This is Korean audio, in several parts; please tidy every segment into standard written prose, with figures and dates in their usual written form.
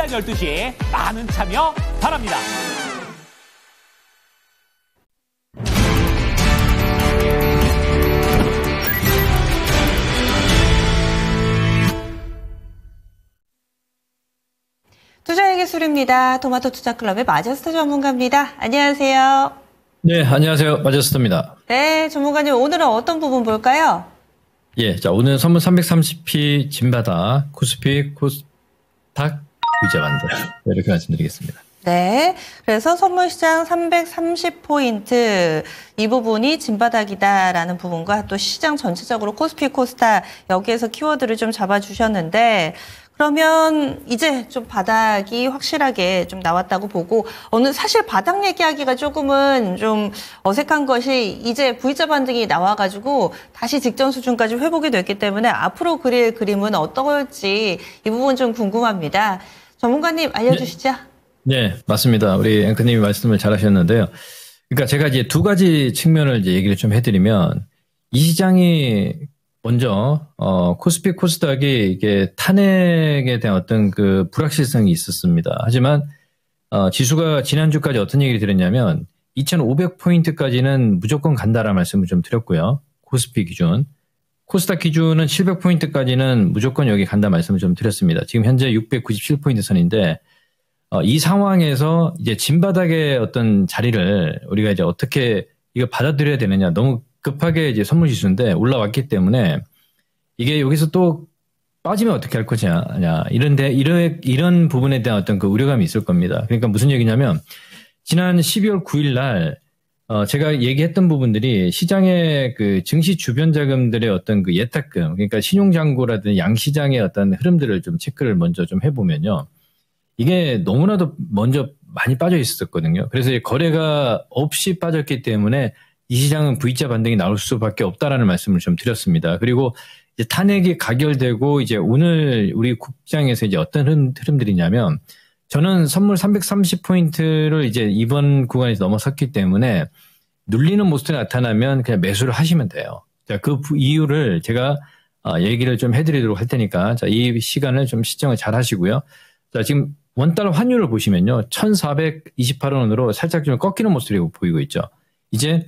오전 12시 많은 참여 바랍니다. 투자의 기술입니다. 토마토 투자클럽의 마제스터 전문가입니다. 안녕하세요. 네, 안녕하세요. 마제스터입니다. 네, 전문가님 오늘은 어떤 부분 볼까요? 예, 자 오늘 선물 330p 진바다 코스피 코스닥 의자 반등 이렇게 말씀드리겠습니다. 네, 그래서 선물시장 330포인트 이 부분이 진바닥이다라는 부분과 또 시장 전체적으로 코스피 코스닥 여기에서 키워드를 좀 잡아주셨는데 그러면 이제 좀 바닥이 확실하게 좀 나왔다고 보고 오늘 사실 바닥 얘기하기가 조금은 좀 어색한 것이 이제 V자 반등이 나와가지고 다시 직전 수준까지 회복이 됐기 때문에 앞으로 그릴 그림은 어떨지 이 부분 좀 궁금합니다. 전문가님 알려주시죠. 네, 맞습니다. 우리 앵커님이 말씀을 잘 하셨는데요. 그러니까 제가 이제 두 가지 측면을 이제 얘기를 좀 해드리면 이 시장이 먼저 코스피 코스닥이 이게 탄핵에 대한 어떤 그 불확실성이 있었습니다. 하지만 지수가 지난주까지 어떤 얘기를 드렸냐면 2,500포인트까지는 무조건 간다라는 말씀을 좀 드렸고요. 코스피 기준. 코스닥 기준은 700포인트까지는 무조건 여기 간다 말씀을 좀 드렸습니다. 지금 현재 697포인트 선인데 이 상황에서 이제 진바닥의 어떤 자리를 우리가 이제 어떻게 이거 받아들여야 되느냐. 너무 급하게 이제 선물 지수인데 올라왔기 때문에 이게 여기서 또 빠지면 어떻게 할 거냐. 이런 부분에 대한 어떤 그 우려감이 있을 겁니다. 그러니까 무슨 얘기냐면 지난 12월 9일 날 제가 얘기했던 부분들이 시장의 그 증시 주변 자금들의 어떤 그 예탁금, 그러니까 신용잔고라든지 양시장의 어떤 흐름들을 좀 체크를 먼저 좀 해보면요. 이게 너무나도 먼저 많이 빠져 있었거든요. 그래서 거래가 없이 빠졌기 때문에 이 시장은 V자 반등이 나올 수밖에 없다라는 말씀을 좀 드렸습니다. 그리고 이제 탄핵이 가결되고 이제 오늘 우리 국장에서 이제 어떤 흐름들이냐면 저는 선물 330포인트를 이제 이번 구간에서 넘어섰기 때문에 눌리는 모습이 나타나면 그냥 매수를 하시면 돼요. 자, 그 이유를 제가 얘기를 좀 해드리도록 할 테니까 자, 이 시간을 좀 시청을 잘 하시고요. 자, 지금 원달러 환율을 보시면요. 1,428원으로 살짝 좀 꺾이는 모습이 보이고 있죠. 이제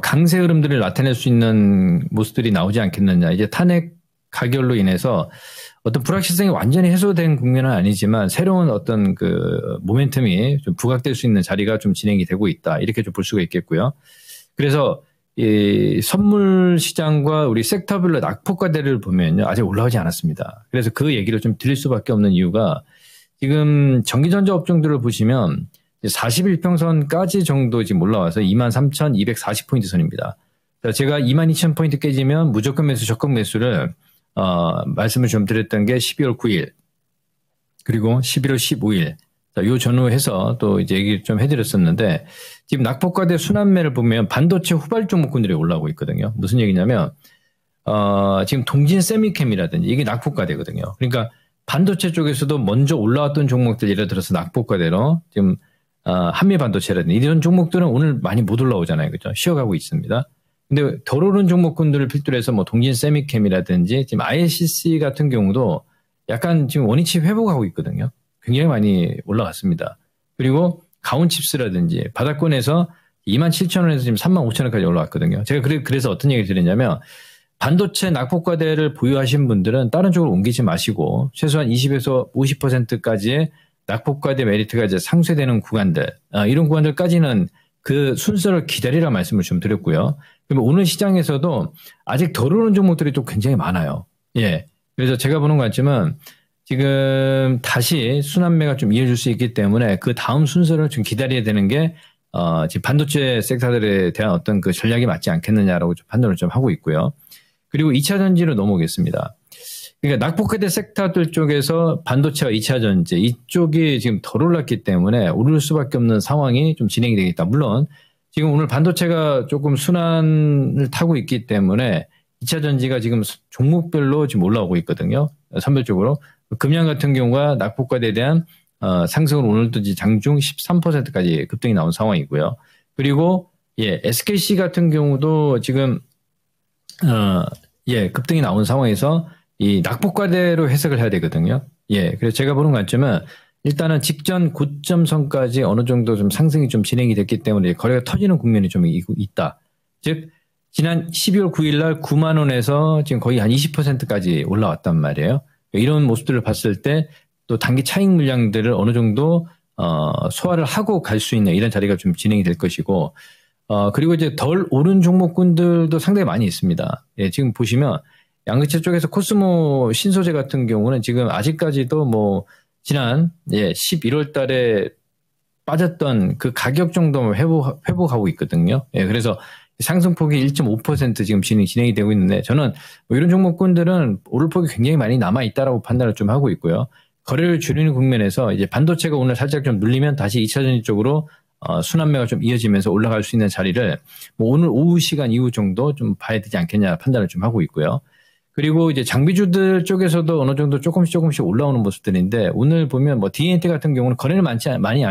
강세 흐름들을 나타낼 수 있는 모습들이 나오지 않겠느냐. 이제 탄핵 가결로 인해서 어떤 불확실성이 완전히 해소된 국면은 아니지만 새로운 어떤 그 모멘텀이 좀 부각될 수 있는 자리가 좀 진행이 되고 있다. 이렇게 좀 볼 수가 있겠고요. 그래서 이 선물 시장과 우리 섹터별로 낙폭과대를 보면요. 아직 올라오지 않았습니다. 그래서 그 얘기를 좀 드릴 수밖에 없는 이유가 지금 전기전자 업종들을 보시면 41평선까지 정도 지금 올라와서 23,240포인트 선입니다. 제가 22,000포인트 깨지면 무조건 매수, 적극 매수를 말씀을 좀 드렸던 게 12월 9일 그리고 11월 15일 요 전후해서 또 이제 얘기를 좀 해드렸었는데 지금 낙폭과대 순환매를 보면 반도체 후발 종목군들이 올라오고 있거든요. 무슨 얘기냐면 지금 동진 세미캠이라든지 이게 낙폭과대거든요. 그러니까 반도체 쪽에서도 먼저 올라왔던 종목들 예를 들어서 낙폭과대로 지금 한미 반도체라든지 이런 종목들은 오늘 많이 못 올라오잖아요. 그죠? 쉬어가고 있습니다. 근데 덜 오른 종목군들을 필두로 해서 뭐 동진 세미캠이라든지 지금 ISCC 같은 경우도 약간 지금 원위치 회복하고 있거든요. 굉장히 많이 올라갔습니다. 그리고 가온칩스라든지 바닥권에서 27,000원에서 지금 35,000원까지 올라왔거든요. 제가 그래서 어떤 얘기를 드렸냐면 반도체 낙폭과대를 보유하신 분들은 다른 쪽으로 옮기지 마시고 최소한 20에서 50%까지의 낙폭과대 메리트가 이제 상쇄되는 구간들, 이런 구간들까지는 그 순서를 기다리라 말씀을 좀 드렸고요. 그러면 오늘 시장에서도 아직 덜 오른 종목들이 또 굉장히 많아요. 예. 그래서 제가 보는 관점은 지금 다시 순환매가 좀 이어질 수 있기 때문에 그 다음 순서를 좀 기다려야 되는 게, 지금 반도체 섹터들에 대한 어떤 그 전략이 맞지 않겠느냐라고 좀 판단을 좀 하고 있고요. 그리고 2차 전지로 넘어오겠습니다. 그러니까 낙폭과대 섹터들 쪽에서 반도체와 2차 전지 이쪽이 지금 덜 올랐기 때문에 오를 수밖에 없는 상황이 좀 진행이 되겠다. 물론 지금 오늘 반도체가 조금 순환을 타고 있기 때문에 2차 전지가 지금 종목별로 지금 올라오고 있거든요. 선별적으로. 금양 같은 경우가 낙폭과대에 대한 상승을 오늘도 장중 13%까지 급등이 나온 상황이고요. 그리고 SKC 같은 경우도 지금 급등이 나온 상황에서 이 낙폭과대로 해석을 해야 되거든요. 예. 그래서 제가 보는 관점은 일단은 직전 고점선까지 어느 정도 좀 상승이 좀 진행이 됐기 때문에 거래가 터지는 국면이 좀 있다. 즉, 지난 12월 9일 날 9만 원에서 지금 거의 한 20%까지 올라왔단 말이에요. 이런 모습들을 봤을 때 또 단기 차익 물량들을 어느 정도 소화를 하고 갈 수 있는 이런 자리가 좀 진행이 될 것이고, 그리고 이제 덜 오른 종목군들도 상당히 많이 있습니다. 예, 지금 보시면 양극재 쪽에서 코스모 신소재 같은 경우는 지금 아직까지도 뭐 지난 11월 달에 빠졌던 그 가격 정도만 회복하고 있거든요. 예, 그래서 상승폭이 1.5% 지금 진행이 되고 있는데 저는 뭐 이런 종목군들은 오를폭이 굉장히 많이 남아있다라고 판단을 좀 하고 있고요. 거래를 줄이는 국면에서 이제 반도체가 오늘 살짝 좀 눌리면 다시 2차전지 쪽으로 순환매가 좀 이어지면서 올라갈 수 있는 자리를 뭐 오늘 오후 시간 이후 정도 좀 봐야 되지 않겠냐 판단을 좀 하고 있고요. 그리고 이제 장비주들 쪽에서도 어느 정도 조금씩 올라오는 모습들인데 오늘 보면 뭐 D&T 같은 경우는 거래는 많이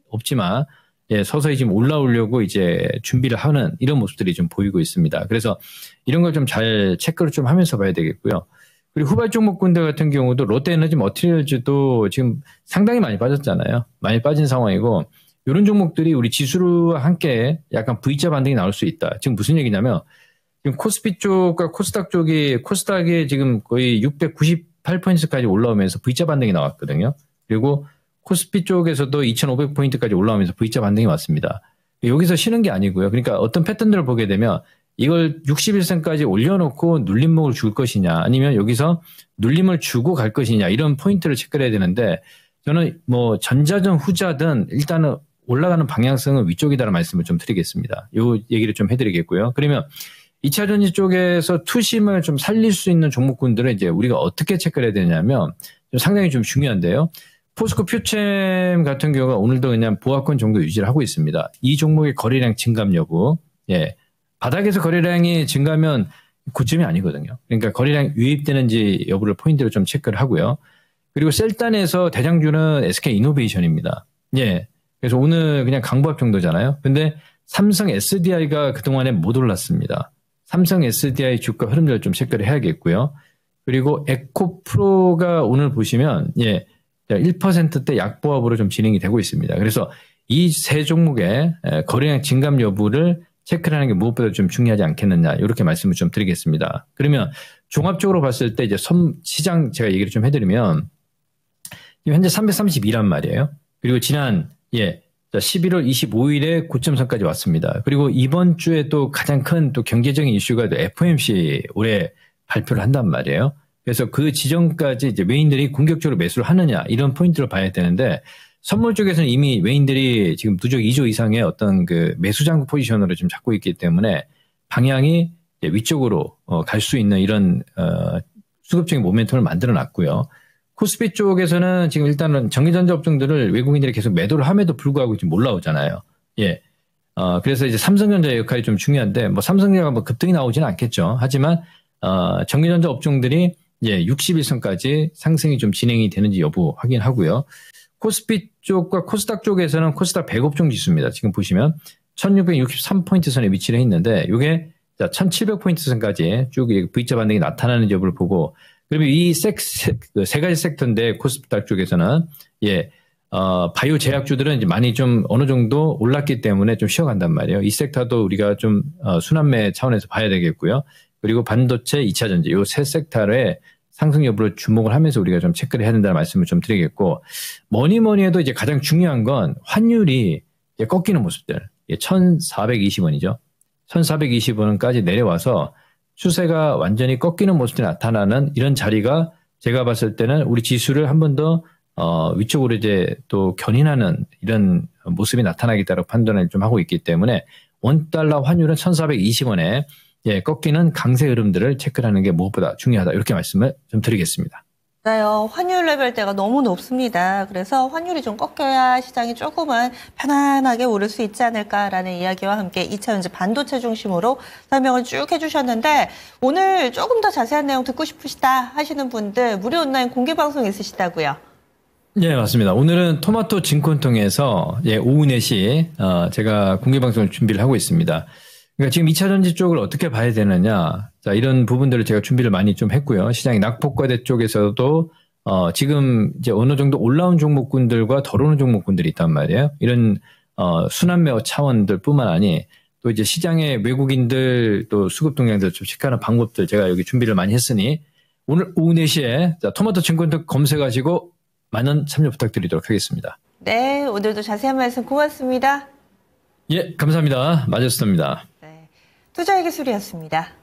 없지만 예, 서서히 지금 올라오려고 이제 준비를 하는 이런 모습들이 좀 보이고 있습니다. 그래서 이런 걸 좀 잘 체크를 좀 하면서 봐야 되겠고요. 그리고 후발 종목군들 같은 경우도 롯데에너지 머티리얼즈도 지금 상당히 많이 빠졌잖아요. 많이 빠진 상황이고 이런 종목들이 우리 지수와 함께 약간 V자 반등이 나올 수 있다. 지금 무슨 얘기냐면 지금 코스피 쪽과 코스닥 쪽이 코스닥이 지금 거의 698포인트까지 올라오면서 V자 반등이 나왔거든요. 그리고 코스피 쪽에서도 2,500포인트까지 올라오면서 V자 반등이 왔습니다. 여기서 쉬는 게 아니고요. 그러니까 어떤 패턴들을 보게 되면 이걸 61선까지 올려놓고 눌림목을 줄 것이냐 아니면 여기서 눌림을 주고 갈 것이냐 이런 포인트를 체크를 해야 되는데 저는 뭐 전자든 후자든 일단은 올라가는 방향성은 위쪽이다라는 말씀을 좀 드리겠습니다. 요 얘기를 좀 해드리겠고요. 그러면 2차전지 쪽에서 투심을 좀 살릴 수 있는 종목군들은 이제 우리가 어떻게 체크를 해야 되냐면 상당히 좀 중요한데요. 포스코 퓨챔 같은 경우가 오늘도 그냥 보합권 정도 유지를 하고 있습니다. 이 종목의 거래량 증감 여부, 예. 바닥에서 거래량이 증가하면 고점이 아니거든요. 그러니까 거래량 유입되는지 여부를 포인트로 좀 체크를 하고요. 그리고 셀단에서 대장주는 SK 이노베이션입니다. 예. 그래서 오늘 그냥 강보합 정도잖아요. 근데 삼성 SDI가 그동안에 못 올랐습니다. 삼성 SDI 주가 흐름들을 좀 체크를 해야겠고요. 그리고 에코프로가 오늘 보시면, 예. 1%대 약보합으로 좀 진행이 되고 있습니다. 그래서 이 세 종목의 거래량 증감 여부를 체크를 하는 게 무엇보다 좀 중요하지 않겠느냐 이렇게 말씀을 좀 드리겠습니다. 그러면 종합적으로 봤을 때 이제 시장 제가 얘기를 좀 해드리면 현재 332란 말이에요. 그리고 지난 11월 25일에 고점선까지 왔습니다. 그리고 이번 주에 또 가장 큰 또 경제적인 이슈가 FOMC 올해 발표를 한단 말이에요. 그래서 그 지점까지 이제 외인들이 공격적으로 매수를 하느냐 이런 포인트를 봐야 되는데 선물 쪽에서는 이미 외인들이 지금 누적 2조 이상의 어떤 그 매수 장구 포지션으로 지금 잡고 있기 때문에 방향이 위쪽으로 갈 수 있는 이런 수급적인 모멘텀을 만들어 놨고요. 코스피 쪽에서는 지금 일단은 전기전자 업종들을 외국인들이 계속 매도를 함에도 불구하고 지금 올라오잖아요. 예. 그래서 이제 삼성전자의 역할이 좀 중요한데 뭐 삼성전자가 뭐 급등이 나오지는 않겠죠. 하지만 전기전자 업종들이 61선까지 상승이 좀 진행이 되는지 여부 확인하고요. 코스피 쪽과 코스닥 쪽에서는 코스닥 100업종 지수입니다. 지금 보시면 1663포인트 선에 위치를 했는데 이게 1700포인트 선까지 쭉 V자 반등이 나타나는 여부를 보고 그러면 이 세 가지 섹터인데 코스닥 쪽에서는 바이오 제약주들은 이제 많이 좀 어느 정도 올랐기 때문에 좀 쉬어간단 말이에요. 이 섹터도 우리가 좀 순환매 차원에서 봐야 되겠고요. 그리고 반도체, 2차전지 이 세 섹터의 상승 여부를 주목을 하면서 우리가 좀 체크를 해야 된다는 말씀을 좀 드리겠고 뭐니 해도 이제 가장 중요한 건 환율이 꺾이는 모습들 1420원이죠. 1420원까지 내려와서 추세가 완전히 꺾이는 모습이 나타나는 이런 자리가 제가 봤을 때는 우리 지수를 한 번 더 위쪽으로 이제 또 견인하는 이런 모습이 나타나겠다고 판단을 좀 하고 있기 때문에 원달러 환율은 1420원에 꺾이는 강세 흐름들을 체크하는 게 무엇보다 중요하다. 이렇게 말씀을 좀 드리겠습니다. 맞아요. 환율 레벨대가 너무 높습니다. 그래서 환율이 좀 꺾여야 시장이 조금은 편안하게 오를 수 있지 않을까라는 이야기와 함께 2차전지 반도체 중심으로 설명을 쭉 해주셨는데 오늘 조금 더 자세한 내용 듣고 싶으시다 하시는 분들 무료 온라인 공개 방송 있으시다고요? 네, 맞습니다. 오늘은 토마토 증권 통해서 오후 4시 제가 공개 방송을 준비를 하고 있습니다. 그러니까 지금 2차전지 쪽을 어떻게 봐야 되느냐. 자, 이런 부분들을 제가 준비를 많이 좀 했고요. 시장이 낙폭과대 쪽에서도 지금 이제 어느 정도 올라온 종목군들과 덜 오는 종목군들이 있단 말이에요. 이런 순환 매매 차원들뿐만 아니 또 이제 시장의 외국인들 또 수급 동향들 좀 체크하는 방법들 제가 여기 준비를 많이 했으니 오늘 오후 4시에 토마토 증권도 검색하시고 많은 참여 부탁드리도록 하겠습니다. 네, 오늘도 자세한 말씀 고맙습니다. 예, 감사합니다. 마제스터입니다. 네, 투자의 기술이었습니다.